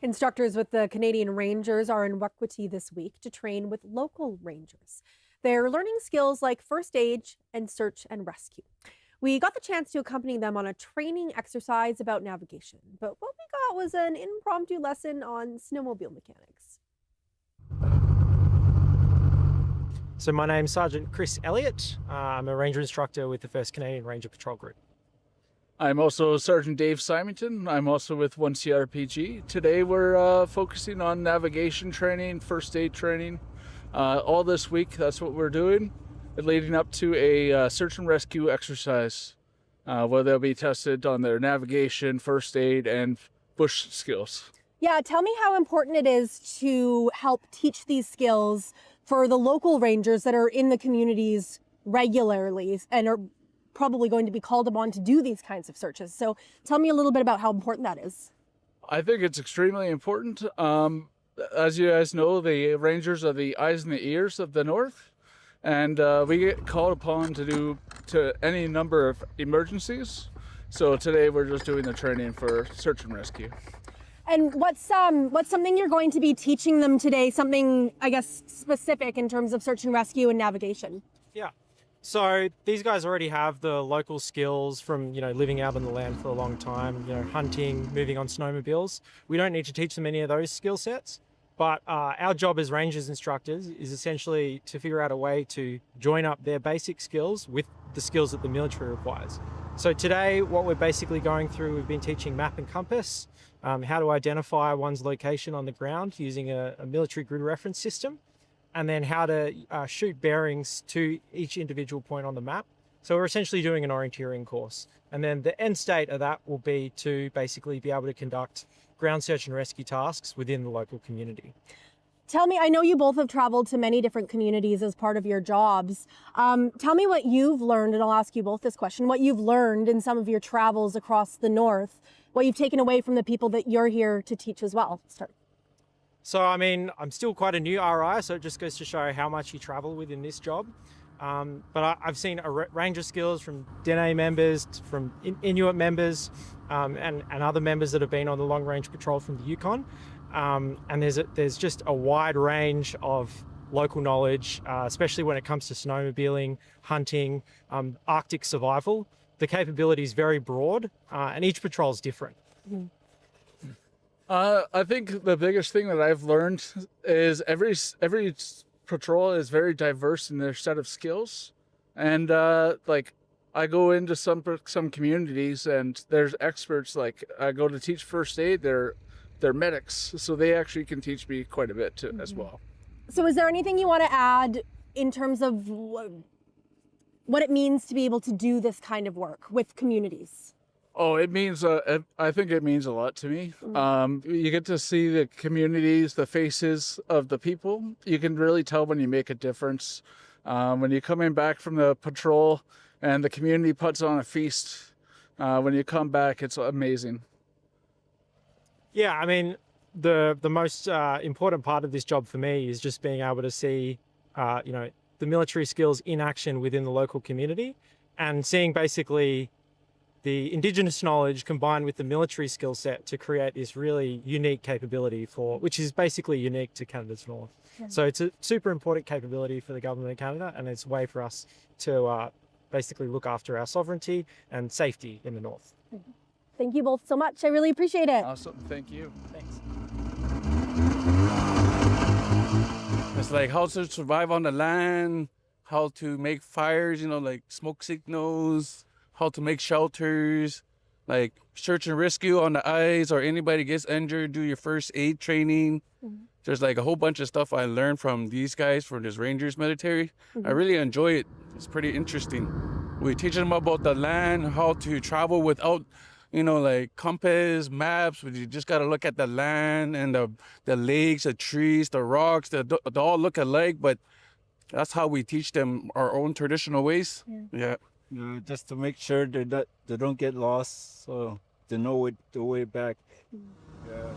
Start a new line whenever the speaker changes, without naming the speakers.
Instructors with the Canadian Rangers are in Wekweètì this week to train with local rangers. They're learning skills like first aid and search and rescue. We got the chance to accompany them on a training exercise about navigation, but what we got was an impromptu lesson on snowmobile mechanics.
So my name's Sergeant Chris Elliott. I'm a ranger instructor with the 1st Canadian Ranger Patrol Group.
I'm also Sergeant Dave Simonton. I'm also with 1CRPG. Today we're focusing on navigation training, first aid training. All this week, that's what we're doing, leading up to a search and rescue exercise where they'll be tested on their navigation, first aid, and bush skills.
Yeah, tell me how important it is to help teach these skills for the local rangers that are in the communities regularly and are probably going to be called upon to do these kinds of searches. So tell me a little bit about how important that is.
I think it's extremely important. As you guys know, the rangers are the eyes and the ears of the North, and we get called upon to do any number of emergencies. So today we're just doing the training for search and rescue.
And what's something you're going to be teaching them today, something, I guess, specific in terms of search and rescue and navigation?
Yeah. So these guys already have the local skills from, living out on the land for a long time, hunting, moving on snowmobiles. We don't need to teach them any of those skill sets, but our job as rangers instructors is essentially to figure out a way to join up their basic skills with the skills that the military requires. So today, what we're basically going through, we've been teaching map and compass, how to identify one's location on the ground using a military grid reference system, and then how to shoot bearings to each individual point on the map. So we're essentially doing an orienteering course. And then the end state of that will be to basically be able to conduct ground search and rescue tasks within the local community.
Tell me, I know you both have traveled to many different communities as part of your jobs. Tell me what you've learned, and I'll ask you both this question, what you've learned in some of your travels across the North, what you've taken away from the people that you're here to teach as well. Start.
So, I'm still quite a new RI, so it just goes to show how much you travel within this job. But I've seen range of skills from Dene members, from Inuit members, and other members that have been on the long range patrol from the Yukon. And there's just a wide range of local knowledge, especially when it comes to snowmobiling, hunting, Arctic survival. The capability is very broad, and each patrol is different. Mm-hmm.
I think the biggest thing that I've learned is every patrol is very diverse in their set of skills, and I go into some communities and there's experts. Like I go to teach first aid, they're medics, so they actually can teach me quite a bit too, as well.
So is there anything you want to add in terms of what it means to be able to do this kind of work with communities?
Oh, it means, I think it means a lot to me.
Mm-hmm.
You get to see the communities, the faces of the people. You can really tell when you make a difference. When you're coming back from the patrol and the community puts on a feast, when you come back, it's amazing.
Yeah, the most important part of this job for me is just being able to see, the military skills in action within the local community, and seeing basically the Indigenous knowledge combined with the military skill set to create this really unique capability which is basically unique to Canada's North. Yeah. So it's a super important capability for the government of Canada, and it's a way for us to basically look after our sovereignty and safety in the North.
Thank you both so much. I really appreciate it.
Awesome. Thank you.
Thanks.
It's like how to survive on the land, how to make fires, like smoke signals, how to make shelters, like search and rescue on the ice, or anybody gets injured, do your first aid training. Mm-hmm. There's like a whole bunch of stuff I learned from these guys, from this Rangers military. Mm-hmm. I really enjoy it. It's pretty interesting. We teach them about the land, how to travel without, like compass, maps. You just got to look at the land and the lakes, the trees, the rocks. They all look alike, but that's how we teach them our own traditional ways. Yeah.
Just to make sure they don't get lost, so they know the way back. Yeah.